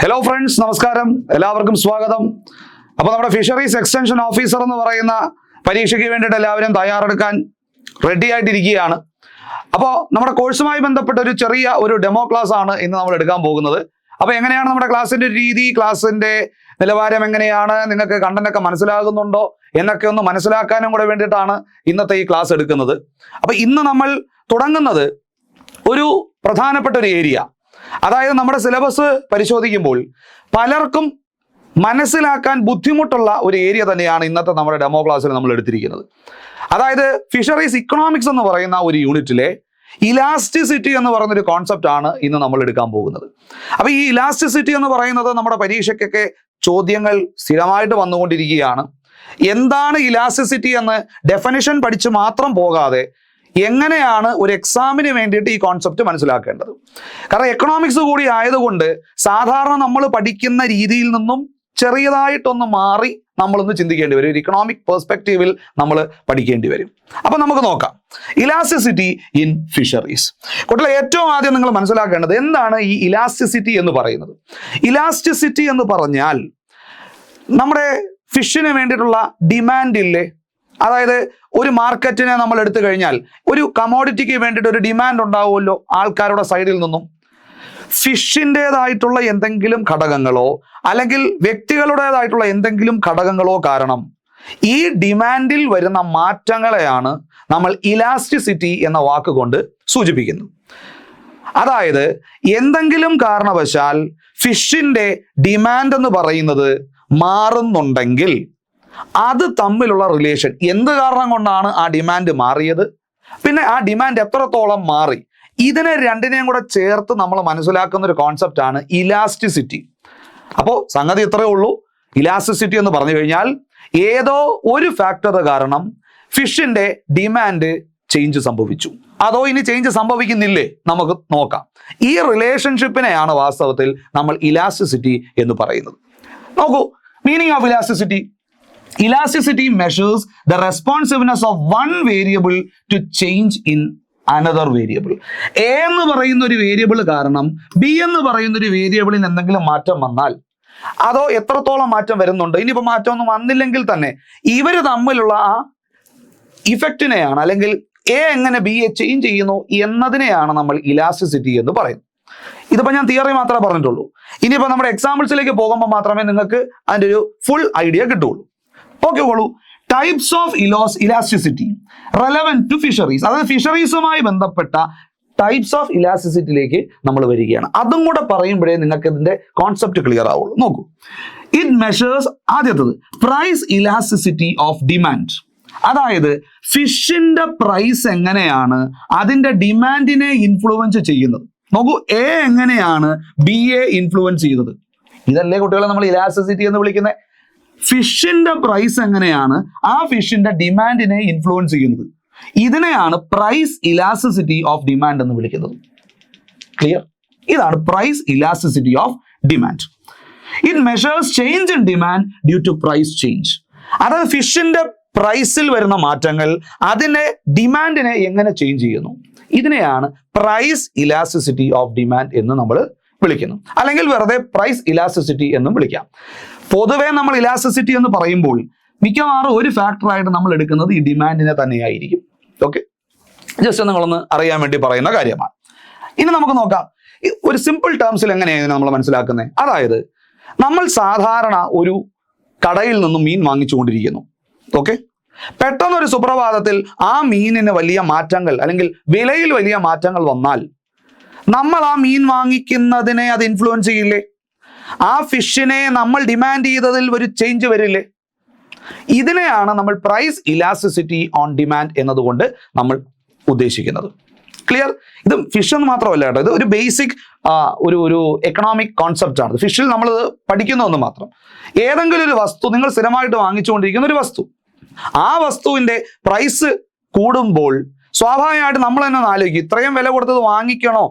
Hello friends, നമസ്കാരം. എല്ലാവർക്കും സ്വാഗതം. അപ്പോൾ നമ്മുടെ ഫിഷറീസ് എക്സ്റ്റൻഷൻ ഓഫീസർ എന്ന് പറയുന്ന പരീക്ഷയ്ക്ക് വേണ്ടിയിട്ട് എല്ലാവരും തയ്യാറെടുക്കാൻ റെഡി ആയിട്ടിരിക്കുകയാണ്. അപ്പോൾ നമ്മുടെ കോഴ്സുമായി ബന്ധപ്പെട്ട ഒരു ചെറിയ ഡെമോ ക്ലാസ് ആണ് ഇന്ന് നമ്മൾ എടുക്കാൻ പോകുന്നത്. അപ്പോൾ എങ്ങനെയാണ് നമ്മുടെ ക്ലാസ്സിന്റെ രീതി, ക്ലാസ്സിന്റെ നിലവാരം എങ്ങനെയാണ്, നിങ്ങൾക്ക് കണ്ടന്റ് ഒക്കെ മനസ്സിലാകുന്നുണ്ടോ എന്നൊക്കെ ഒന്ന് മനസ്സിലാക്കാനും കൂടെ വേണ്ടിയിട്ടാണ് ഇന്നത്തെ ഈ ക്ലാസ് എടുക്കുന്നത്. അപ്പോൾ ഇന്ന് നമ്മൾ തുടങ്ങുന്നത് ഒരു പ്രധാനപ്പെട്ട ഒരു ഏരിയ, അതായത് നമ്മുടെ സിലബസ് പരിശോധിക്കുമ്പോൾ പലർക്കും മനസ്സിലാക്കാൻ ബുദ്ധിമുട്ടുള്ള ഒരു ഏരിയ തന്നെയാണ് ഇന്നത്തെ നമ്മുടെ ഡെമോ ക്ലാസ്സിൽ നമ്മൾ എടുത്തിരിക്കുന്നത്. അതായത് ഫിഷറീസ് ഇക്കണോമിക്സ് എന്ന് പറയുന്ന ഒരു യൂണിറ്റിലെ ഇലാസ്റ്റിസിറ്റി എന്ന് പറയുന്ന ഒരു കോൺസെപ്റ്റ് ആണ് ഇന്ന് നമ്മൾ എടുക്കാൻ പോകുന്നത്. അപ്പൊ ഈ ഇലാസ്റ്റിസിറ്റി എന്ന് പറയുന്നത് നമ്മുടെ പരീക്ഷയ്ക്കൊക്കെ ചോദ്യങ്ങൾ സ്ഥിരമായിട്ട് വന്നുകൊണ്ടിരിക്കുകയാണ്. എന്താണ് ഇലാസ്റ്റിസിറ്റി എന്ന് ഡെഫിനിഷൻ പഠിച്ച് മാത്രം പോകാതെ എങ്ങനെയാണ് ഒരു എക്സാമിന് വേണ്ടിയിട്ട് ഈ കോൺസെപ്റ്റ് മനസ്സിലാക്കേണ്ടത്. കാരണം എക്കണോമിക്സ് കൂടി ആയതുകൊണ്ട് സാധാരണ നമ്മൾ പഠിക്കുന്ന രീതിയിൽ നിന്നും ചെറിയതായിട്ടൊന്ന് മാറി നമ്മളൊന്ന് ചിന്തിക്കേണ്ടി വരും. ഒരു ഇക്കണോമിക് പെർസ്പെക്റ്റീവിൽ നമ്മൾ പഠിക്കേണ്ടി വരും. അപ്പൊ നമുക്ക് നോക്കാം ഇലാസ്റ്റിസിറ്റി ഇൻ ഫിഷറീസ്. കുട്ടികളെ, ഏറ്റവും ആദ്യം നിങ്ങൾ മനസ്സിലാക്കേണ്ടത് എന്താണ് ഈ ഇലാസ്റ്റിസിറ്റി എന്ന് പറയുന്നത്. ഇലാസ്റ്റിസിറ്റി എന്ന് പറഞ്ഞാൽ നമ്മുടെ ഫിഷിന് വേണ്ടിയിട്ടുള്ള ഡിമാൻഡ് ഇല്ലേ, അതായത് ഒരു മാർക്കറ്റിനെ നമ്മൾ എടുത്തു കഴിഞ്ഞാൽ ഒരു കമോഡിറ്റിക്ക് വേണ്ടിയിട്ട് ഒരു ഡിമാൻഡ് ഉണ്ടാവുമല്ലോ ആൾക്കാരുടെ സൈഡിൽ നിന്നും. ഫിഷിൻ്റെതായിട്ടുള്ള എന്തെങ്കിലും ഘടകങ്ങളോ അല്ലെങ്കിൽ വ്യക്തികളുടേതായിട്ടുള്ള എന്തെങ്കിലും ഘടകങ്ങളോ കാരണം ഈ ഡിമാൻഡിൽ വരുന്ന മാറ്റങ്ങളെയാണ് നമ്മൾ ഇലാസ്റ്റിസിറ്റി എന്ന വാക്കുകൊണ്ട് സൂചിപ്പിക്കുന്നത്. അതായത് എന്തെങ്കിലും കാരണവശാൽ ഫിഷിന്റെ ഡിമാൻഡ് എന്ന് പറയുന്നത് മാറുന്നുണ്ടെങ്കിൽ അത് തമ്മിലുള്ള റിലേഷൻ, എന്ത് കാരണം കൊണ്ടാണ് ആ ഡിമാൻഡ് മാറിയത്, പിന്നെ ആ ഡിമാൻഡ് എത്രത്തോളം മാറി, ഇതിനെ രണ്ടിനെയും കൂടെ ചേർത്ത് നമ്മൾ മനസ്സിലാക്കുന്ന ഒരു കോൺസെപ്റ്റ് ആണ് ഇലാസ്റ്റിസിറ്റി. അപ്പോൾ സംഗതി ഇത്രയേ ഉള്ളൂ. ഇലാസ്റ്റിസിറ്റി എന്ന് പറഞ്ഞു കഴിഞ്ഞാൽ ഏതോ ഒരു ഫാക്ടർ കാരണം ഫിഷിന്റെ ഡിമാൻഡ് ചേഞ്ച് സംഭവിച്ചു, അതോ ഇനി ചേഞ്ച് സംഭവിക്കുന്നില്ലേ, നമുക്ക് നോക്കാം. ഈ റിലേഷൻഷിപ്പിനെയാണ് വാസ്തവത്തിൽ നമ്മൾ ഇലാസ്റ്റിസിറ്റി എന്ന് പറയുന്നത്. നോക്കൂ, meaning of elasticity. Elasticity measures the responsiveness of one variable to change in another variable. A എന്ന് പറയുന്ന ഒരു വേരിയബിൾ കാരണം ബി എന്ന് പറയുന്ന ഒരു വേരിയബിളിന് എന്തെങ്കിലും മാറ്റം വന്നാൽ, അതോ എത്രത്തോളം മാറ്റം വരുന്നുണ്ട്, ഇനിയിപ്പോൾ മാറ്റമൊന്നും വന്നില്ലെങ്കിൽ തന്നെ ഇവർ തമ്മിലുള്ള ആ ഇഫക്റ്റിനെയാണ്, അല്ലെങ്കിൽ എ എങ്ങനെ ബി യെ ചേഞ്ച് ചെയ്യുന്നു എന്നതിനെയാണ് നമ്മൾ ഇലാസ്റ്റിസിറ്റി എന്ന് പറയുന്നത്. ഇതിപ്പോൾ ഞാൻ തിയറി മാത്രമേ പറഞ്ഞിട്ടുള്ളൂ. ഇനിയിപ്പോൾ നമ്മുടെ എക്സാമ്പിൾസിലേക്ക് പോകുമ്പോൾ മാത്രമേ നിങ്ങൾക്ക് അതിൻ്റെ ഒരു ഫുൾ ഐഡിയ കിട്ടുള്ളൂ. ഓക്കെ, ഓളൂ. Types of elasticity relevant to fisheries. അതായത് ഫിഷറീസുമായി ബന്ധപ്പെട്ട ടൈപ്സ് ഓഫ് ഇലാസ്റ്റിസിറ്റിയിലേക്ക് നമ്മൾ വരികയാണ്. അതും കൂടെ പറയുമ്പോഴേ നിങ്ങൾക്ക് ഇതിന്റെ കോൺസെപ്റ്റ് ക്ലിയർ ആവുള്ളൂ. നോക്കൂ, ഇറ്റ് മെഷേഴ്സ്, ആദ്യത്തത് പ്രൈസ് ഇലാസ്റ്റിസിറ്റി ഓഫ് ഡിമാൻഡ്. അതായത് ഫിഷിന്റെ പ്രൈസ് എങ്ങനെയാണ് അതിന്റെ ഡിമാൻഡിനെ ഇൻഫ്ലുവൻസ് ചെയ്യുന്നത്. നോക്കൂ, എ എങ്ങനെയാണ് ബി എ ഇൻഫ്ലുവൻസ് ചെയ്തത്. ഇതല്ലേ കുട്ടികളെ നമ്മൾ ഇലാസ്റ്റിസിറ്റി എന്ന് വിളിക്കുന്നത്. ഫിഷിന്റെ പ്രൈസ് എങ്ങനെയാണ് ആ ഫിഷിന്റെ ഡിമാൻഡിനെ ഇൻഫ്ലുവൻസ് ചെയ്യുന്നത്. ഇതിനെയാണ് പ്രൈസ് ഇലാസ്റ്റിസിറ്റി ഓഫ് ഡിമാൻഡ് എന്ന് വിളിക്കുന്നത്. ക്ലിയർ? ഇതാണ് price elasticity of demand. It measures change in demand due to price change. അതായത് ഫിഷിന്റെ പ്രൈസിൽ വരുന്ന മാറ്റങ്ങൾ അതിന്റെ ഡിമാൻഡിനെ എങ്ങനെ ചേഞ്ച് ചെയ്യുന്നു, ഇതിനെയാണ് പ്രൈസ് ഇലാസ്റ്റിസിറ്റി ഓഫ് ഡിമാൻഡ് എന്ന് നമ്മൾ വിളിക്കുന്നു. അല്ലെങ്കിൽ വെറുതെ പ്രൈസ് ഇലാസ്റ്റിസിറ്റി എന്നും വിളിക്കാം. പൊതുവേ നമ്മൾ ഇലാസ്റ്റിസിറ്റി എന്ന് പറയുമ്പോൾ മിക്കവാറും ഒരു ഫാക്ടറായിട്ട് നമ്മൾ എടുക്കുന്നത് ഈ ഡിമാൻഡിനെ തന്നെയായിരിക്കും. ഓക്കെ, ജസ്റ്റ് നിങ്ങളൊന്ന് അറിയാൻ വേണ്ടി പറയുന്ന കാര്യമാണ്. ഇനി നമുക്ക് നോക്കാം ഒരു സിമ്പിൾ ടേംസിൽ എങ്ങനെയാണ് നമ്മൾ മനസ്സിലാക്കുന്നത്. അതായത് നമ്മൾ സാധാരണ ഒരു കടയിൽ നിന്നും മീൻ വാങ്ങിച്ചുകൊണ്ടിരിക്കുന്നു. ഓക്കെ, പെട്ടെന്നൊരു സുപ്രഭാതത്തിൽ ആ മീനിന് വലിയ മാറ്റങ്ങൾ അല്ലെങ്കിൽ വിലയിൽ വലിയ മാറ്റങ്ങൾ വന്നാൽ നമ്മൾ ആ മീൻ വാങ്ങിക്കുന്നതിനെ അത് ഇൻഫ്ലുവൻസ് ചെയ്യില്ലേ? ആ ഫിഷിനെ നമ്മൾ ഡിമാൻഡ് ചെയ്തതിൽ ഒരു ചേഞ്ച് വരില്ലേ? ഇതിനെയാണ് നമ്മൾ പ്രൈസ് ഇലാസ്റ്റിസിറ്റി ഓൺ ഡിമാൻഡ് എന്നതുകൊണ്ട് നമ്മൾ ഉദ്ദേശിക്കുന്നത്. ക്ലിയർ? ഇത് ഫിഷ് എന്ന് മാത്രമല്ല കേട്ടോ, ഇത് ഒരു ബേസിക് ഒരു എക്കണോമിക് കോൺസെപ്റ്റ് ആണ്. ഫിഷിൽ നമ്മൾ പഠിക്കുന്ന ഒന്ന് മാത്രം. ഏതെങ്കിലും ഒരു വസ്തു നിങ്ങൾ സ്ഥിരമായിട്ട് വാങ്ങിച്ചുകൊണ്ടിരിക്കുന്ന ഒരു വസ്തു, ആ വസ്തുവിന്റെ പ്രൈസ് കൂടുമ്പോൾ സ്വാഭാവികമായിട്ട് നമ്മൾ തന്നെ ആലോചിക്കും, ഇത്രയും വില കൊടുത്തത് വാങ്ങിക്കണോ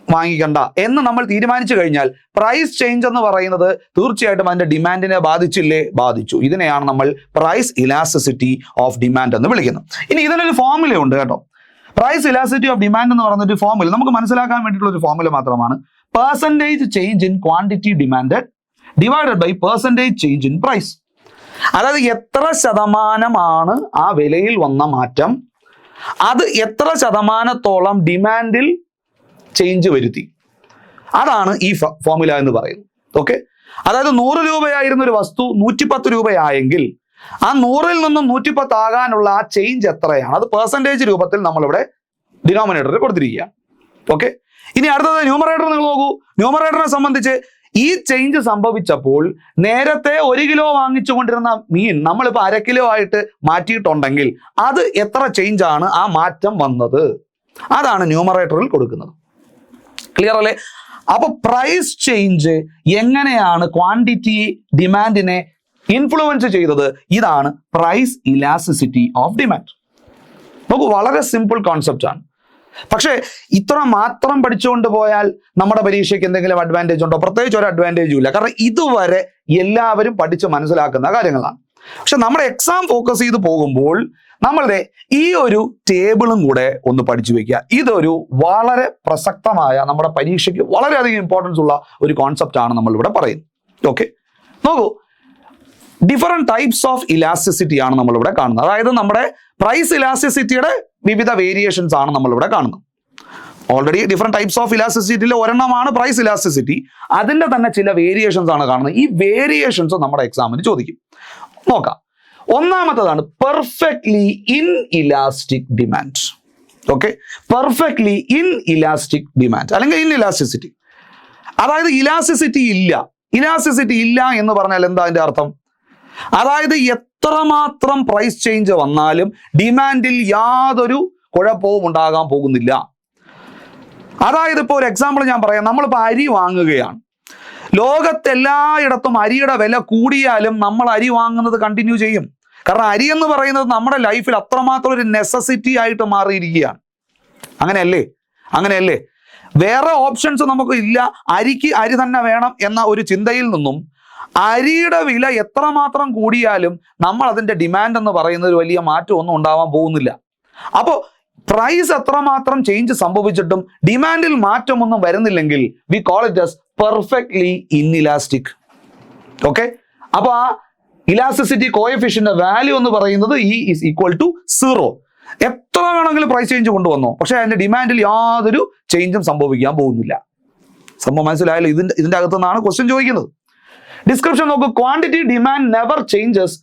വാങ്ങിക്കണ്ട എന്ന് നമ്മൾ തീരുമാനിച്ചു കഴിഞ്ഞാൽ പ്രൈസ് ചേഞ്ച് എന്ന് പറയുന്നത് തീർച്ചയായിട്ടും അതിന്റെ ഡിമാൻഡിനെ ബാധിച്ചില്ലേ? ബാധിച്ചു. ഇതിനെയാണ് നമ്മൾ പ്രൈസ് ഇലാസ്റ്റിസിറ്റി ഓഫ് ഡിമാൻഡ് എന്ന് വിളിക്കുന്നത്. ഇനി ഇതിനൊരു ഫോർമുല ഉണ്ട് കേട്ടോ. പ്രൈസ് ഇലാസ്റ്റിസിറ്റി ഓഫ് ഡിമാൻഡ് എന്ന് പറയുന്ന ഒരു ഫോർമുല നമുക്ക് മനസ്സിലാക്കാൻ വേണ്ടിയിട്ടുള്ള ഒരു ഫോർമുല മാത്രമാണ് percentage change in quantity demanded divided by percentage change in price. അതായത് എത്ര ശതമാനമാണ് ആ വിലയിൽ വന്ന മാറ്റം, അത് എത്ര ശതമാനത്തോളം ഡിമാൻഡിൽ ചേഞ്ച് വരുത്തി, അതാണ് ഈ ഫോർമുല എന്ന് പറയുന്നത്. ഓക്കെ, അതായത് 100 രൂപയായിരുന്ന ഒരു വസ്തു 110 രൂപയായെങ്കിൽ ആ 100ൽ നിന്നും 110 ആകാനുള്ള ആ ചേഞ്ച് എത്രയാണ്, അത് പെർസെൻറ്റേജ് രൂപത്തിൽ നമ്മളിവിടെ ഡിനോമിനേറ്ററിൽ കൊടുത്തിരിക്കുക. ഓക്കെ, ഇനി അടുത്തത് ന്യൂമറേറ്റർ നിങ്ങൾ നോക്കൂ. ന്യൂമറേറ്ററിനെ സംബന്ധിച്ച് ഈ ചേഞ്ച് സംഭവിച്ചപ്പോൾ നേരത്തെ 1 കിലോ വാങ്ങിച്ചുകൊണ്ടിരുന്ന മീൻ നമ്മളിപ്പോൾ 1/2 കിലോ ആയിട്ട് മാറ്റിയിട്ടുണ്ടെങ്കിൽ അത് എത്ര ചേഞ്ച് ആണ് ആ മാറ്റം വന്നത്, അതാണ് ന്യൂമറേറ്ററിൽ കൊടുക്കുന്നത്. ക്ലിയർ അല്ലേ? അപ്പൊ പ്രൈസ് ചേഞ്ച് എങ്ങനെയാണ് ക്വാണ്ടിറ്റി ഡിമാൻഡിനെ ഇൻഫ്ലുവൻസ് ചെയ്തത്, ഇതാണ് പ്രൈസ് ഇലാസ്റ്റിസിറ്റി ഓഫ് ഡിമാൻഡ്. നോക്കൂ, വളരെ സിമ്പിൾ കോൺസെപ്റ്റ് ആണ്. പക്ഷേ ഇത്ര മാത്രം പഠിച്ചുകൊണ്ട് പോയാൽ നമ്മുടെ പരീക്ഷയ്ക്ക് എന്തെങ്കിലും അഡ്വാൻറ്റേജ് ഉണ്ടോ? പ്രത്യേകിച്ച് ഒരു അഡ്വാൻറ്റേജും ഇല്ല. കാരണം ഇതുവരെ എല്ലാവരും പഠിച്ച് മനസ്സിലാക്കുന്ന കാര്യങ്ങളാണ്. പക്ഷെ നമ്മുടെ എക്സാം ഫോക്കസ് ചെയ്ത് പോകുമ്പോൾ നമ്മളുടെ ഈ ഒരു ടേബിളും കൂടെ ഒന്ന് പഠിച്ചു വെക്കുക. ഇതൊരു വളരെ പ്രസക്തമായ, നമ്മുടെ പരീക്ഷയ്ക്ക് വളരെയധികം ഇമ്പോർട്ടൻസ് ഉള്ള ഒരു കോൺസെപ്റ്റ് ആണ് നമ്മളിവിടെ പറയുന്നത്. ഓക്കെ, നോക്കൂ, ഡിഫറെന്റ് ടൈപ്സ് ഓഫ് ഇലാസ്റ്റിസിറ്റി ആണ് നമ്മളിവിടെ കാണുന്നത്. അതായത് നമ്മുടെ പ്രൈസ് ഇലാസ്റ്റിസിറ്റിയുടെ വിവിധ വേരിയേഷൻസ് ആണ് നമ്മളിവിടെ കാണുന്നത്. ഓൾറെഡി ഡിഫറെന്റ് ടൈപ്സ് ഓഫ് ഇലാസ്റ്റിസിറ്റിയിൽ ഒരെണ്ണമാണ് പ്രൈസ് ഇലാസ്റ്റിസിറ്റി. അതിന്റെ തന്നെ ചില വേരിയേഷൻസ് ആണ് കാണുന്നത്. ഈ വേരിയേഷൻസ് നമ്മുടെ എക്സാമിന് ചോദിക്കും. നോക്കാം. ഒന്നാമത്തതാണ് perfectly in elastic demand. Okay, perfectly in elastic demand അല്ലെങ്കിൽ ഇൻ ഇലാസ്റ്റിസിറ്റി. അതായത് ഇലാസ്റ്റിസിറ്റി ഇല്ല. ഇലാസ്റ്റിസിറ്റി ഇല്ല എന്ന് പറഞ്ഞാൽ എന്താ അതിന്റെ അർത്ഥം? അതായത് എത്രമാത്രം പ്രൈസ് ചേഞ്ച് വന്നാലും ഡിമാൻഡിൽ യാതൊരു കുഴപ്പവും ഉണ്ടാകാൻ പോകുന്നില്ല. അതായത് ഇപ്പോൾ ഒരു എക്സാമ്പിൾ ഞാൻ പറയാം. നമ്മളിപ്പോൾ അരി വാങ്ങുകയാണ്. ലോകത്തെല്ലായിടത്തും അരിയുടെ വില കൂടിയാലും നമ്മൾ അരി വാങ്ങുന്നത് കണ്ടിന്യൂ ചെയ്യും. കാരണം അരി എന്ന് പറയുന്നത് നമ്മുടെ ലൈഫിൽ അത്രമാത്രം ഒരു നെസസിറ്റി ആയിട്ട് മാറിയിരിക്കുകയാണ്. അങ്ങനെയല്ലേ? വേറെ ഓപ്ഷൻസ് നമുക്ക് ഇല്ല. അരിക്ക് അരി തന്നെ വേണം എന്ന ഒരു ചിന്തയിൽ നിന്നും അരിയുടെ വില എത്രമാത്രം കൂടിയാലും നമ്മൾ അതിന്റെ ഡിമാൻഡ് എന്ന് പറയുന്നത് ഒരു വലിയ മാറ്റമൊന്നും ഉണ്ടാവാൻ പോകുന്നില്ല. അപ്പോൾ പ്രൈസ് എത്രമാത്രം ചേഞ്ച് സംഭവിച്ചിട്ടും ഡിമാൻഡിൽ മാറ്റമൊന്നും വരുന്നില്ലെങ്കിൽ we call it as perfectly inelastic. Okay, അപ്പൊ ആ ഇലാസ്റ്റിസിറ്റി കോഎഫിഷ്യന്റ് വാല്യൂ എന്ന് പറയുന്നത് E ഈസ് ഈക്വൽ ടു 0. എത്ര വേണമെങ്കിലും പ്രൈസ് ചേഞ്ച് കൊണ്ടുവന്നോ, പക്ഷെ അതിന്റെ ഡിമാൻഡിൽ യാതൊരു ചേഞ്ചും സംഭവിക്കാൻ പോകുന്നില്ല. സംഭവം മനസ്സിലായാലും ഇതിന്റെ അകത്തു നിന്നാണ് ക്വസ്റ്റ്യൻ ചോദിക്കുന്നത്. ഡിസ്ക്രിപ്ഷൻ നോക്കൂ. Quantity demand never changes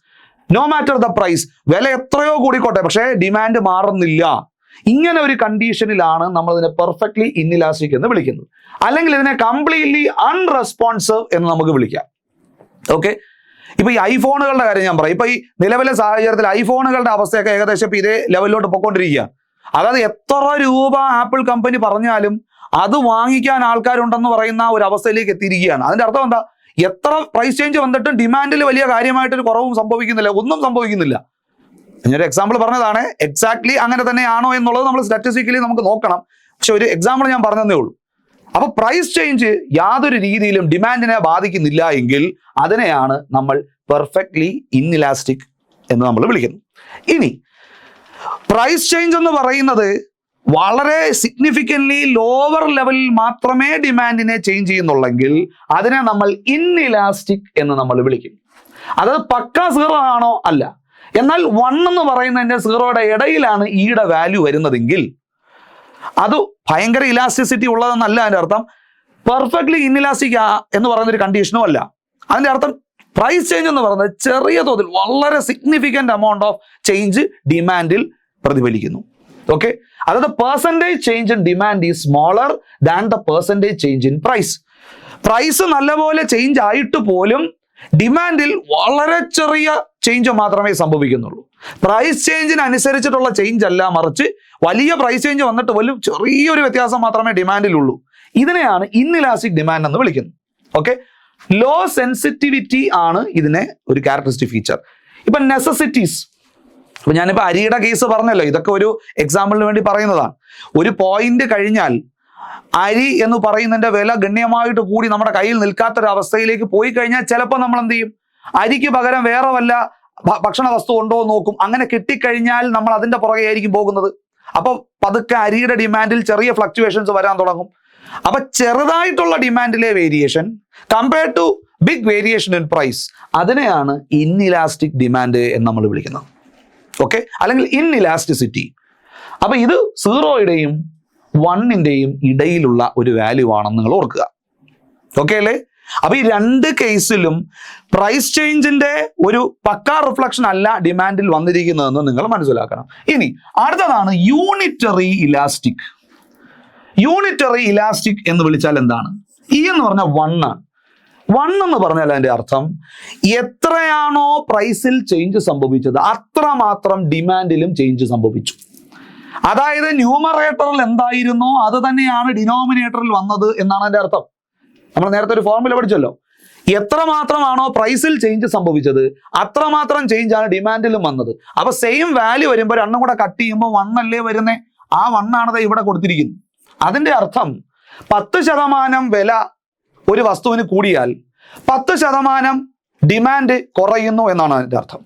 no matter the price. വില എത്രയോ കൂടിക്കോട്ടെ, പക്ഷേ ഡിമാൻഡ് മാറുന്നില്ല. ഇങ്ങനെ ഒരു കണ്ടീഷനിലാണ് നമ്മൾ ഇതിനെ പെർഫെക്റ്റ്ലി ഇൻഇലാസ്റ്റിക് എന്ന് വിളിക്കുന്നത്. അല്ലെങ്കിൽ ഇതിനെ കംപ്ലീറ്റ്ലി അൺറെസ്പോൺസീവ് എന്ന് നമുക്ക് വിളിക്കാം. ഓക്കെ, ഇപ്പൊ ഈ ഐഫോണുകളുടെ കാര്യം ഞാൻ പറയാം. ഇപ്പൊ ഈ നിലവിലെ സാഹചര്യത്തിൽ ഐഫോണുകളുടെ അവസ്ഥയൊക്കെ ഏകദേശം ഇപ്പൊ ഇതേ ലെവലിലോട്ട് പൊയ്ക്കൊണ്ടിരിക്കുകയാണ്. അതായത് എത്ര രൂപ ആപ്പിൾ കമ്പനി പറഞ്ഞാലും അത് വാങ്ങിക്കാൻ ആൾക്കാരുണ്ടെന്ന് പറയുന്ന ഒരു അവസ്ഥയിലേക്ക് എത്തിയിരിക്കുകയാണ്. അതിന്റെ അർത്ഥം എന്താ? എത്ര പ്രൈസ് ചേഞ്ച് വന്നിട്ടും ഡിമാൻഡിൽ വലിയ കാര്യമായിട്ടൊരു കുറവും സംഭവിക്കുന്നില്ല, ഒന്നും സംഭവിക്കുന്നില്ല. ഞാനൊരു എക്സാമ്പിൾ പറഞ്ഞതാണ്. എക്സാക്ട്ലി അങ്ങനെ തന്നെയാണോ എന്നുള്ളത് നമ്മൾ സ്റ്റാറ്റിസ്റ്റിക്കലി നമുക്ക് നോക്കണം. പക്ഷെ ഒരു എക്സാമ്പിൾ ഞാൻ പറഞ്ഞതേ ഉള്ളൂ. അപ്പൊ പ്രൈസ് ചേഞ്ച് യാതൊരു രീതിയിലും ഡിമാൻഡിനെ ബാധിക്കുന്നില്ല എങ്കിൽ അതിനെയാണ് നമ്മൾ പെർഫെക്റ്റ്ലി ഇൻഇലാസ്റ്റിക് എന്ന് നമ്മൾ വിളിക്കുന്നത്. ഇനി പ്രൈസ് ചേഞ്ച് എന്ന് പറയുന്നത് വളരെ സിഗ്നിഫിക്കൻ്റ്ലി ലോവർ ലെവലിൽ മാത്രമേ ഡിമാൻഡിനെ ചേഞ്ച് ചെയ്യുന്നുള്ളെങ്കിൽ അതിനെ നമ്മൾ ഇൻഇലാസ്റ്റിക് എന്ന് നമ്മൾ വിളിക്കും. അതായത് പക്ക 0 ആണോ? അല്ല. എന്നാൽ 1 എന്ന് പറയുന്നതിന്റെ 0യുടെ ഇടയിലാണ് ഈയുടെ വാല്യൂ വരുന്നതെങ്കിൽ അത് ഭയങ്കര ഇലാസ്റ്റിസിറ്റി ഉള്ളതെന്നല്ല അതിന്റെ അർത്ഥം. പെർഫെക്റ്റ്ലി ഇൻഇലാസ്റ്റിക് എന്ന് പറയുന്ന ഒരു കണ്ടീഷനും അല്ല. അതിന്റെ അർത്ഥം പ്രൈസ് ചേഞ്ച് എന്ന് പറയുന്നത് ചെറിയ തോതിൽ വളരെ സിഗ്നിഫിക്കന്റ് എമൗണ്ട് ഓഫ് ചേഞ്ച് ഡിമാൻഡിൽ പ്രതിഫലിക്കുന്നു. ഓക്കെ, അതായത് percentage change in demand is smaller than the percentage change in price. Price നല്ലപോലെ ചേഞ്ച് ആയിട്ട് പോലും ഡിമാൻഡിൽ വളരെ ചെറിയ ചേഞ്ച് മാത്രമേ സംഭവിക്കുന്നുള്ളൂ. പ്രൈസ് ചേഞ്ചിന് അനുസരിച്ചിട്ടുള്ള ചേഞ്ച് അല്ല, മറിച്ച് വലിയ പ്രൈസ് ചേഞ്ച് വന്നിട്ട് പോലും ചെറിയൊരു വ്യത്യാസം മാത്രമേ ഡിമാൻഡിലുള്ളൂ. ഇതിനെയാണ് ഇൻഇലാസ്റ്റിക് ഡിമാൻഡ് എന്ന് വിളിക്കുന്നത്. ഓക്കെ, ലോ സെൻസിറ്റിവിറ്റി ആണ് ഇതിനെ ഒരു ക്യാരക്ടറിസ്റ്റിക് ഫീച്ചർ. ഇപ്പൊ നെസസിറ്റീസ്, അപ്പൊ ഞാനിപ്പോ അരിയുടെ കേസ് പറഞ്ഞല്ലോ, ഇതൊക്കെ ഒരു എക്സാമ്പിളിന് വേണ്ടി പറയുന്നതാണ്. ഒരു പോയിന്റ് കഴിഞ്ഞാൽ അരി എന്ന് പറയുന്നതിന്റെ വില ഗണ്യമായിട്ട് കൂടി നമ്മുടെ കയ്യിൽ നിൽക്കാത്തൊരവസ്ഥയിലേക്ക് പോയി കഴിഞ്ഞാൽ ചിലപ്പോൾ നമ്മൾ എന്ത് ചെയ്യും? അരിക്ക് പകരം വേറെ വല്ല ഭക്ഷണ വസ്തു ഉണ്ടോ എന്ന് നോക്കും. അങ്ങനെ കിട്ടിക്കഴിഞ്ഞാൽ നമ്മൾ അതിന്റെ പുറകെ ആയിരിക്കും പോകുന്നത്. അപ്പൊ പതുക്കെ അരിയുടെ ഡിമാൻഡിൽ ചെറിയ ഫ്ലക്ച്വേഷൻസ് വരാൻ തുടങ്ങും. അപ്പൊ ചെറുതായിട്ടുള്ള ഡിമാൻഡിലെ variation compared to big variation in price, അതിനെയാണ് ഇൻഇലാസ്റ്റിക് ഡിമാൻഡ് എന്ന് നമ്മൾ വിളിക്കുന്നത്. ഓക്കെ, അല്ലെങ്കിൽ ഇൻഇലാസ്റ്റിസിറ്റി. അപ്പൊ ഇത് 0യുടെയും 1ന്റെയും ഇടയിലുള്ള ഒരു വാല്യൂ ആണെന്ന് നിങ്ങൾ ഓർക്കുക. ഓക്കെ അല്ലേ? അപ്പൊ ഈ രണ്ട് കേസിലും പ്രൈസ് ചേഞ്ചിന്റെ ഒരു പക്കാ റിഫ്ലക്ഷൻ അല്ല ഡിമാൻഡിൽ വന്നിരിക്കുന്നതെന്ന് നിങ്ങൾ മനസ്സിലാക്കണം. ഇനി അടുത്തതാണ് യൂണിറ്ററി ഇലാസ്റ്റിക്. യൂണിറ്ററി ഇലാസ്റ്റിക് എന്ന് വിളിച്ചാൽ എന്താണ്? ഈ എന്ന് പറഞ്ഞാൽ 1 ആണ്. 1 എന്ന് പറഞ്ഞാൽ അതിന്റെ അർത്ഥം എത്രയാണോ പ്രൈസിൽ ചേഞ്ച് സംഭവിച്ചത് അത്രമാത്രം ഡിമാൻഡിലും ചേഞ്ച് സംഭവിച്ചു. അതായത് ന്യൂമറേറ്ററിൽ എന്തായിരുന്നോ അത് തന്നെയാണ് ഡിനോമിനേറ്ററിൽ വന്നത് എന്നാണ് അതിന്റെ അർത്ഥം. നമ്മൾ നേരത്തെ ഒരു ഫോർമുല പഠിച്ചല്ലോ, എത്രമാത്രമാണോ പ്രൈസിൽ ചേഞ്ച് സംഭവിച്ചത് അത്രമാത്രം ചേഞ്ച് ആണ് ഡിമാൻഡിലും വന്നത്. അപ്പൊ സെയിം വാല്യൂ വരുമ്പോൾ രണ്ടും കൂടെ കട്ട് ചെയ്യുമ്പോൾ 1 അല്ലേ വരുന്നേ? ആ 1 ആണത് ഇവിടെ കൊടുത്തിരിക്കുന്നത്. അതിന്റെ അർത്ഥം 10% വില ഒരു വസ്തുവിന് കൂടിയാൽ 10% ഡിമാൻഡ് കുറയുന്നു എന്നാണ് അതിന്റെ അർത്ഥം.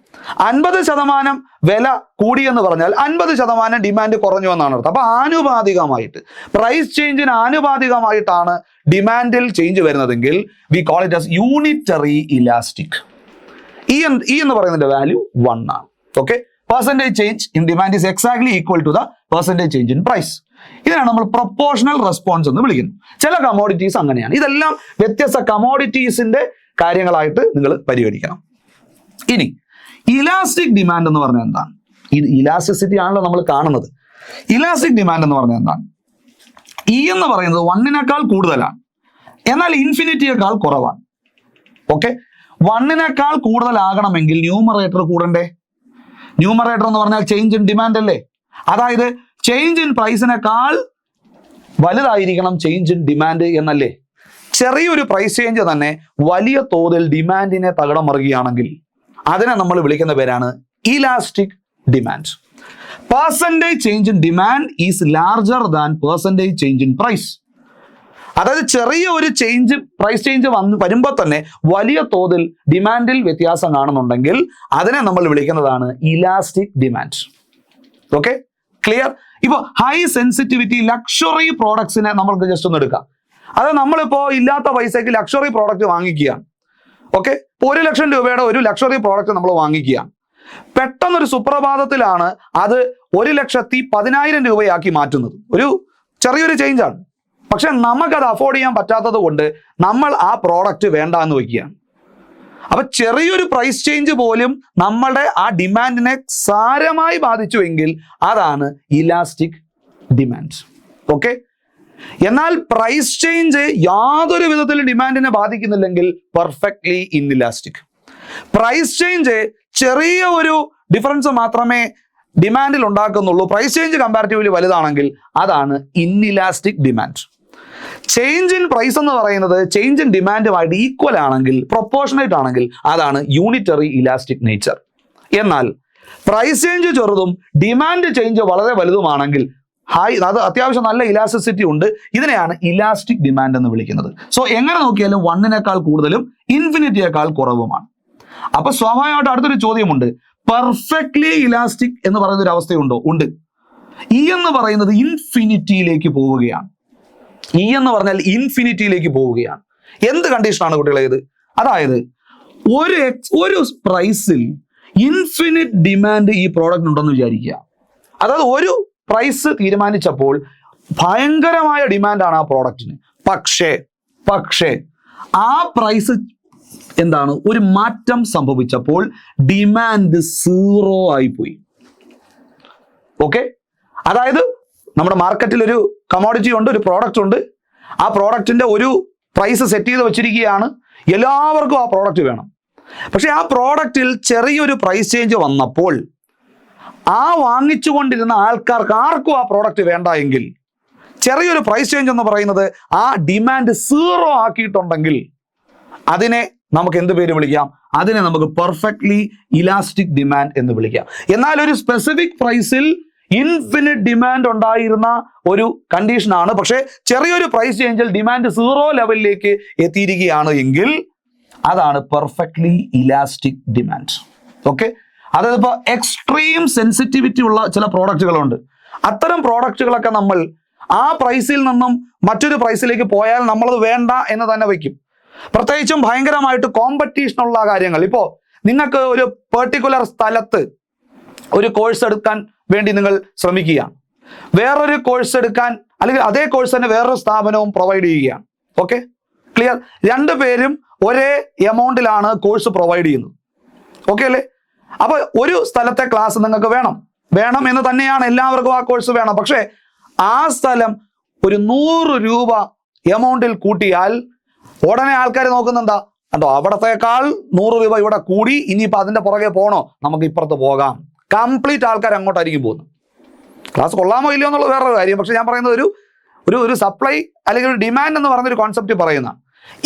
50% വില കൂടിയെന്ന് പറഞ്ഞാൽ 50% ഡിമാൻഡ് കുറഞ്ഞു എന്നാണ് അർത്ഥം. അപ്പൊ ആനുപാതികമായിട്ട് പ്രൈസ് ചേഞ്ചിന് ആനുപാതികമായിട്ടാണ് ഡിമാൻഡിൽ ചേഞ്ച് വരുന്നതെങ്കിൽ we call it as unitary elastic. ഈ എന്ന് പറയുന്നതിന്റെ വാല്യൂ 1 ആണ്. Okay, percentage change in demand is exactly equal to the percentage change in price. ഇതിനാണ് നമ്മൾ പ്രൊപ്പോർഷണൽ റെസ്പോൺസ് എന്ന് വിളിക്കുന്നത്. ചില കമോഡിറ്റീസ് അങ്ങനെയാണ്. ഇതെല്ലാം വ്യത്യസ്ത കമോഡിറ്റീസിന്റെ കാര്യങ്ങളായിട്ട് നിങ്ങൾ പരിഗണിക്കണം. ഇനി ഇലാസ്റ്റിക് ഡിമാൻഡ് എന്ന് പറഞ്ഞാൽ എന്താണ്? ഇത് ഇലാസ്റ്റിസിറ്റി ആണല്ലോ നമ്മൾ കാണുന്നത്. ഇലാസ്റ്റിക് ഡിമാൻഡ് എന്ന് പറഞ്ഞാൽ എന്താണ്? ഇ എന്ന് പറയുന്നത് 1നേക്കാൾ കൂടുതലാണ്, എന്നാൽ ഇൻഫിനിറ്റിയേക്കാൾ കുറവാണ്. ഓക്കെ, 1നേക്കാൾ കൂടുതലാകണമെങ്കിൽ ന്യൂമറേറ്റർ കൂടണ്ടേ? ന്യൂമറേറ്റർ എന്ന് പറഞ്ഞാൽ ചേഞ്ച് ഇൻ ഡിമാൻഡ് അല്ലേ? അതായത് ചേഞ്ച് ഇൻ പ്രൈസിനേക്കാൾ വലുതായിരിക്കണം ചേഞ്ച് ഇൻ ഡിമാൻഡ് എന്നല്ലേ? ചെറിയൊരു പ്രൈസ് ചേഞ്ച് തന്നെ വലിയ തോതിൽ ഡിമാൻഡിനെ തകിടം മറിയുകയാണെങ്കിൽ അതിനെ നമ്മൾ വിളിക്കുന്ന പേരാണ് elastic demand. Percentage change in demand is larger than percentage change in price. അതായത് ചെറിയ ഒരു ചേഞ്ച് പ്രൈസ് ചേഞ്ച് വരുമ്പോൾ തന്നെ വലിയ തോതിൽ ഡിമാൻഡിൽ വ്യത്യാസം കാണുന്നുണ്ടെങ്കിൽ അതിനെ നമ്മൾ വിളിക്കുന്നതാണ് ഇലാസ്റ്റിക് ഡിമാൻഡ്. Okay, clear? ഇപ്പൊ ഹൈ സെൻസിറ്റിവിറ്റി ലക്ഷറി പ്രോഡക്ട്സിനെ നമ്മൾക്ക് ജസ്റ്റ് ഒന്ന് എടുക്കാം. അത് നമ്മളിപ്പോ ഇല്ലാത്ത പൈസയ്ക്ക് ലക്ഷറി പ്രോഡക്റ്റ് വാങ്ങിക്കുകയാണ്. ഓക്കെ, ഇപ്പോൾ 1 ലക്ഷം രൂപയുടെ ഒരു ലക്ഷറി പ്രോഡക്റ്റ് നമ്മൾ വാങ്ങിക്കുകയാണ്. പെട്ടെന്നൊരു സുപ്രഭാതത്തിലാണ് അത് 1,10,000 രൂപയാക്കി മാറ്റുന്നത്. ഒരു ചെറിയൊരു ചേഞ്ചാണ്. പക്ഷെ നമുക്കത് അഫോർഡ് ചെയ്യാൻ പറ്റാത്തത് കൊണ്ട് നമ്മൾ ആ പ്രോഡക്റ്റ് വേണ്ട എന്ന് വയ്ക്കുകയാണ്. അപ്പൊ ചെറിയൊരു പ്രൈസ് ചേഞ്ച് പോലും നമ്മളുടെ ആ ഡിമാൻഡിനെ സാരമായി ബാധിച്ചുവെങ്കിൽ അതാണ് ഇലാസ്റ്റിക് ഡിമാൻഡ്. ഓക്കെ, എന്നാൽ പ്രൈസ് ചേഞ്ച് യാതൊരു വിധത്തിൽ ഡിമാൻഡിനെ ബാധിക്കുന്നില്ലെങ്കിൽ പെർഫെക്റ്റ്ലി ഇൻഇലാസ്റ്റിക്. പ്രൈസ് ചേഞ്ച് ചെറിയ ഒരു ഡിഫറൻസ് മാത്രമേ ഡിമാൻഡിൽ ഉണ്ടാക്കുന്നുള്ളൂ, പ്രൈസ് ചേഞ്ച് കമ്പാരിറ്റീവ്ലി വലുതാണെങ്കിൽ അതാണ് inelastic demand. Change in price എന്ന് പറയുന്നത് ചേഞ്ച് ഇൻ ഡിമാൻഡുമായിട്ട് ഈക്വൽ ആണെങ്കിൽ, പ്രൊപ്പോർഷനേറ്റ് ആണെങ്കിൽ അതാണ് യൂണിറ്ററി ഇലാസ്റ്റിക് നേച്ചർ. എന്നാൽ പ്രൈസ് ചേഞ്ച് ചെറുതും ഡിമാൻഡ് ചേഞ്ച് വളരെ വലുതുമാണെങ്കിൽ അത് അത്യാവശ്യം നല്ല ഇലാസ്റ്റിസിറ്റി ഉണ്ട്. ഇതിനെയാണ് ഇലാസ്റ്റിക് ഡിമാൻഡ് എന്ന് വിളിക്കുന്നത്. സോ എങ്ങനെ നോക്കിയാലും 1നേക്കാൾ കൂടുതലും ഇൻഫിനിറ്റിയേക്കാൾ കുറവുമാണ്. അപ്പൊ സ്വാഭാവികമായിട്ട് അടുത്തൊരു ചോദ്യമുണ്ട്, പെർഫെക്റ്റ്ലി ഇലാസ്റ്റിക് എന്ന് പറയുന്ന ഒരു അവസ്ഥയുണ്ടോ? ഉണ്ട്. ഇ എന്ന് പറയുന്നത് ഇൻഫിനിറ്റിയിലേക്ക് പോവുകയാണ്. ഇ എന്ന് പറഞ്ഞാൽ ഇൻഫിനിറ്റിയിലേക്ക് പോവുകയാണ്. എന്ത് കണ്ടീഷനാണ് കുട്ടികളെ ഇത്? അതായത് ഒരു പ്രൈസിൽ ഇൻഫിനിറ്റ് ഡിമാൻഡ് ഈ പ്രോഡക്റ്റ് ഉണ്ടെന്ന് വിചാരിക്കുക. അതായത് ഒരു പ്രൈസ് തീരുമാനിച്ചപ്പോൾ ഭയങ്കരമായ ഡിമാൻഡാണ് ആ പ്രോഡക്റ്റിന്. പക്ഷേ ആ പ്രൈസ് എന്താണ്, ഒരു മാറ്റം സംഭവിച്ചപ്പോൾ ഡിമാൻഡ് 0 ആയിപ്പോയി. ഓക്കെ, അതായത് നമ്മുടെ മാർക്കറ്റിൽ ഒരു കമോഡിറ്റി ഉണ്ട്, ഒരു പ്രോഡക്റ്റ് ഉണ്ട്. ആ പ്രോഡക്റ്റിന്റെ ഒരു പ്രൈസ് സെറ്റ് ചെയ്ത് വെച്ചിരിക്കുകയാണ്. എല്ലാവർക്കും ആ പ്രോഡക്റ്റ് വേണം. പക്ഷെ ആ പ്രോഡക്റ്റിൽ ചെറിയൊരു പ്രൈസ് ചേഞ്ച് വന്നപ്പോൾ ആ വാങ്ങിച്ചുകൊണ്ടിരുന്ന ആൾക്കാർക്ക് ആർക്കും ആ പ്രോഡക്റ്റ് വേണ്ട എങ്കിൽ, ചെറിയൊരു പ്രൈസ് ചേഞ്ച് എന്ന് പറയുന്നത് ആ ഡിമാൻഡ് 0 ആക്കിയിട്ടുണ്ടെങ്കിൽ അതിനെ നമുക്ക് എന്ത് പേര് വിളിക്കാം? അതിനെ നമുക്ക് പെർഫെക്റ്റ്ലി ഇലാസ്റ്റിക് ഡിമാൻഡ് എന്ന് വിളിക്കാം. എന്നാൽ ഒരു സ്പെസിഫിക് പ്രൈസിൽ ഇൻഫിനിറ്റ് ഡിമാൻഡ് ഉണ്ടായിരുന്ന ഒരു കണ്ടീഷനാണ്, പക്ഷേ ചെറിയൊരു പ്രൈസ് ചേഞ്ചിൽ ഡിമാൻഡ് 0 ലെവലിലേക്ക് എത്തിയിരിക്കുകയാണ് എങ്കിൽ അതാണ് പെർഫെക്റ്റ്ലി ഇലാസ്റ്റിക് ഡിമാൻഡ്. ഓക്കെ, അതായത് ഇപ്പോൾ എക്സ്ട്രീം സെൻസിറ്റിവിറ്റി ഉള്ള ചില പ്രോഡക്റ്റുകളുണ്ട്. അത്തരം പ്രോഡക്റ്റുകളൊക്കെ നമ്മൾ ആ പ്രൈസിൽ നിന്നും മറ്റൊരു പ്രൈസിലേക്ക് പോയാൽ നമ്മളത് വേണ്ട എന്ന് തന്നെ വയ്ക്കും. പ്രത്യേകിച്ചും ഭയങ്കരമായിട്ട് കോമ്പറ്റീഷനുള്ള കാര്യങ്ങൾ. ഇപ്പോൾ നിങ്ങൾക്ക് ഒരു പെർട്ടിക്കുലർ സ്ഥലത്ത് ഒരു കോഴ്സ് എടുക്കാൻ വേണ്ടി നിങ്ങൾ ശ്രമിക്കുകയാണ്, വേറൊരു കോഴ്സ് എടുക്കാൻ അല്ലെങ്കിൽ അതേ കോഴ്സ് തന്നെ വേറൊരു സ്ഥാപനവും പ്രൊവൈഡ് ചെയ്യുകയാണ്. Okay, clear? രണ്ടുപേരും ഒരേ എമൗണ്ടിലാണ് കോഴ്സ് പ്രൊവൈഡ് ചെയ്യുന്നത്. ഓക്കെ അല്ലേ? അപ്പൊ ഒരു സ്ഥലത്തെ ക്ലാസ് നിങ്ങൾക്ക് വേണം എന്ന് തന്നെയാണ്, എല്ലാവർക്കും ആ കോഴ്സ് വേണം. പക്ഷേ ആ സ്ഥലം ഒരു 100 രൂപ എമൗണ്ടിൽ കൂട്ടിയാൽ ഉടനെ ആൾക്കാർ നോക്കുന്നെന്താ, കണ്ടോ, അവിടത്തേക്കാൾ 100 രൂപ ഇവിടെ കൂടി, ഇനിയിപ്പോൾ അതിന്റെ പുറകെ പോകണോ, നമുക്ക് ഇപ്പുറത്ത് പോകാം. കംപ്ലീറ്റ് ആൾക്കാർ അങ്ങോട്ടായിരിക്കും പോകുന്നത്. ക്ലാസ് കൊള്ളാമോ ഇല്ലയോ എന്നുള്ള വേറൊരു കാര്യം. പക്ഷെ ഞാൻ പറയുന്നത് ഒരു സപ്ലൈ അല്ലെങ്കിൽ ഒരു ഡിമാൻഡ് എന്ന് പറയുന്നൊരു കോൺസെപ്റ്റ് പറയുന്ന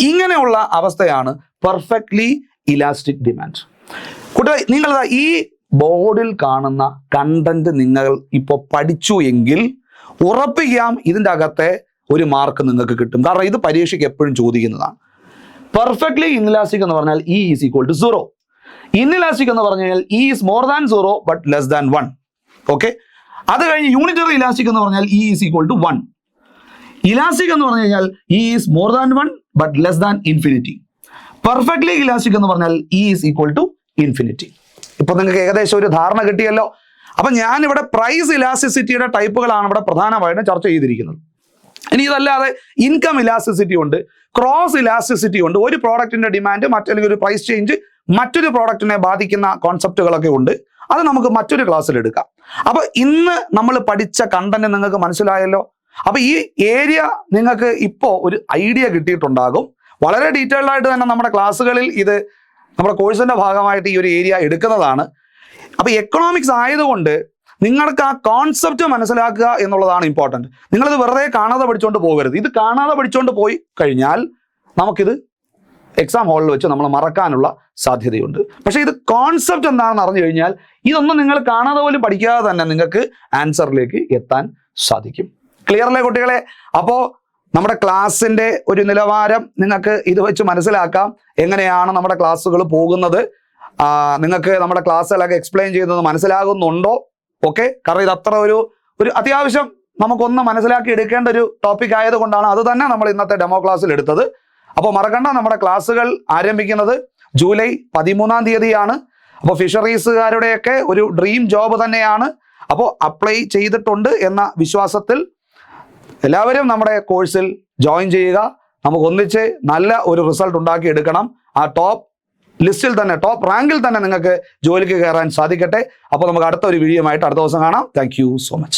ഇങ്ങനെയുള്ള അവസ്ഥയാണ് പെർഫെക്റ്റ്ലി ഇലാസ്റ്റിക് ഡിമാൻഡ്. കൂട്ടുകാരെ, നിങ്ങൾ ഈ ബോർഡിൽ കാണുന്ന കണ്ടന്റ് നിങ്ങൾ ഇപ്പോൾ പഠിച്ചു എങ്കിൽ ഉറപ്പിക്കാം ഇതിൻ്റെ അകത്തെ ഒരു മാർക്ക് നിങ്ങൾക്ക് കിട്ടും. കാരണം ഇത് പരീക്ഷയ്ക്ക് എപ്പോഴും ചോദിക്കുന്നതാണ്. പെർഫെക്റ്റ്ലി ഇൻഇലാസ്റ്റിക് എന്ന് പറഞ്ഞാൽ E is equal to 0. Inelastic എന്ന് പറഞ്ഞു കഴിഞ്ഞാൽ E is more than 0 but less than 1. Okay, അത് കഴിഞ്ഞ് യൂണിറ്ററി ഇലാസ്റ്റിക് എന്ന് പറഞ്ഞാൽ E is equal to 1. Elastic എന്ന് പറഞ്ഞു കഴിഞ്ഞാൽ E is more than 1 but less than infinity. Perfectly elastic എന്ന് പറഞ്ഞാൽ E is equal to infinity. ഇപ്പൊ നിങ്ങൾക്ക് ഏകദേശം ഒരു ധാരണ കിട്ടിയല്ലോ. അപ്പൊ ഞാൻ ഇവിടെ പ്രൈസ് ഇലാസ്റ്റിസിറ്റിയുടെ ടൈപ്പുകളാണ് ഇവിടെ പ്രധാനമായിട്ടും ചർച്ച ചെയ്തിരിക്കുന്നത്. ഇനി ഇതല്ലാതെ ഇൻകം ഇലാസ്റ്റിസിറ്റി ഉണ്ട്, ക്രോസ് ഇലാസ്റ്റിസിറ്റി ഉണ്ട്. ഒരു പ്രോഡക്റ്റിന്റെ ഡിമാൻഡ് മറ്റല്ലെങ്കിൽ ഒരു പ്രൈസ് ചേഞ്ച് മറ്റൊരു പ്രോഡക്റ്റിനെ ബാധിക്കുന്ന കോൺസെപ്റ്റുകളൊക്കെ ഉണ്ട്. അത് നമുക്ക് മറ്റൊരു ക്ലാസ്സിൽ എടുക്കാം. അപ്പൊ ഇന്ന് നമ്മൾ പഠിച്ച കണ്ടന്റ് നിങ്ങൾക്ക് മനസ്സിലായല്ലോ. അപ്പൊ ഈ ഏരിയ നിങ്ങൾക്ക് ഇപ്പോൾ ഒരു ഐഡിയ കിട്ടിയിട്ടുണ്ടാകും. വളരെ ഡീറ്റെയിൽഡ് ആയിട്ട് തന്നെ നമ്മുടെ ക്ലാസ്സുകളിൽ ഇത് നമ്മുടെ കോഴ്സിന്റെ ഭാഗമായിട്ട് ഈ ഒരു ഏരിയ എടുക്കുന്നതാണ്. അപ്പൊ എക്കണോമിക്സ് ആയതുകൊണ്ട് നിങ്ങൾക്ക് ആ കോൺസെപ്റ്റ് മനസ്സിലാക്കുക എന്നുള്ളതാണ് ഇമ്പോർട്ടൻറ്റ്. നിങ്ങളിത് വെറുതെ കാണാതെ പഠിച്ചുകൊണ്ട് പോകരുത്. ഇത് കാണാതെ പഠിച്ചുകൊണ്ട് പോയി കഴിഞ്ഞാൽ നമുക്കിത് എക്സാം ഹാളിൽ വെച്ച് നമ്മൾ മറക്കാനുള്ള സാധ്യതയുണ്ട്. പക്ഷേ ഇത് കോൺസെപ്റ്റ് എന്താണെന്ന് അറിഞ്ഞു കഴിഞ്ഞാൽ ഇതൊന്നും നിങ്ങൾ കാണാതെ പോലും പഠിക്കാതെ തന്നെ നിങ്ങൾക്ക് ആൻസറിലേക്ക് എത്താൻ സാധിക്കും. ക്ലിയർ അല്ലേ കുട്ടികളെ? അപ്പോൾ നമ്മുടെ ക്ലാസ്സിന്റെ ഒരു നിലവാരം നിങ്ങൾക്ക് ഇത് വെച്ച് മനസ്സിലാക്കാം. എങ്ങനെയാണ് നമ്മുടെ ക്ലാസ്സുകൾ പോകുന്നത്, നിങ്ങൾക്ക് നമ്മുടെ ക്ലാസ്സുകളൊക്കെ എക്സ്പ്ലെയിൻ ചെയ്യുന്നത് മനസ്സിലാകുന്നുണ്ടോ? ഓക്കെ, കാരണം ഇത് അത്ര ഒരു അത്യാവശ്യം നമുക്കൊന്ന് മനസ്സിലാക്കി എടുക്കേണ്ട ഒരു ടോപ്പിക് ആയതുകൊണ്ടാണ് അത് തന്നെ നമ്മൾ ഇന്നത്തെ ഡെമോ ക്ലാസ്സിൽ എടുത്തത്. അപ്പോൾ മറക്കണ്ട, നമ്മുടെ ക്ലാസ്സുകൾ ആരംഭിക്കുന്നത് ജൂലൈ 13-ാം തീയതിയാണ്. അപ്പോൾ ഫിഷറീസുകാരുടെയൊക്കെ ഒരു ഡ്രീം ജോബ് തന്നെയാണ്. അപ്പോൾ അപ്ലൈ ചെയ്തിട്ടുണ്ട് എന്ന വിശ്വാസത്തിൽ എല്ലാവരും നമ്മുടെ കോഴ്സിൽ ജോയിൻ ചെയ്യുക. നമുക്ക് ഒന്നിച്ച് നല്ല ഒരു റിസൾട്ട് ഉണ്ടാക്കി എടുക്കണം. ആ ടോപ്പ് ലിസ്റ്റിൽ തന്നെ, ടോപ്പ് റാങ്കിൽ തന്നെ നിങ്ങൾക്ക് ജോലിക്ക് കയറാൻ സാധിക്കട്ടെ. അപ്പോൾ നമുക്ക് അടുത്ത ഒരു വീഡിയോ ആയിട്ട് അടുത്ത ദിവസം കാണാം. Thank you so much.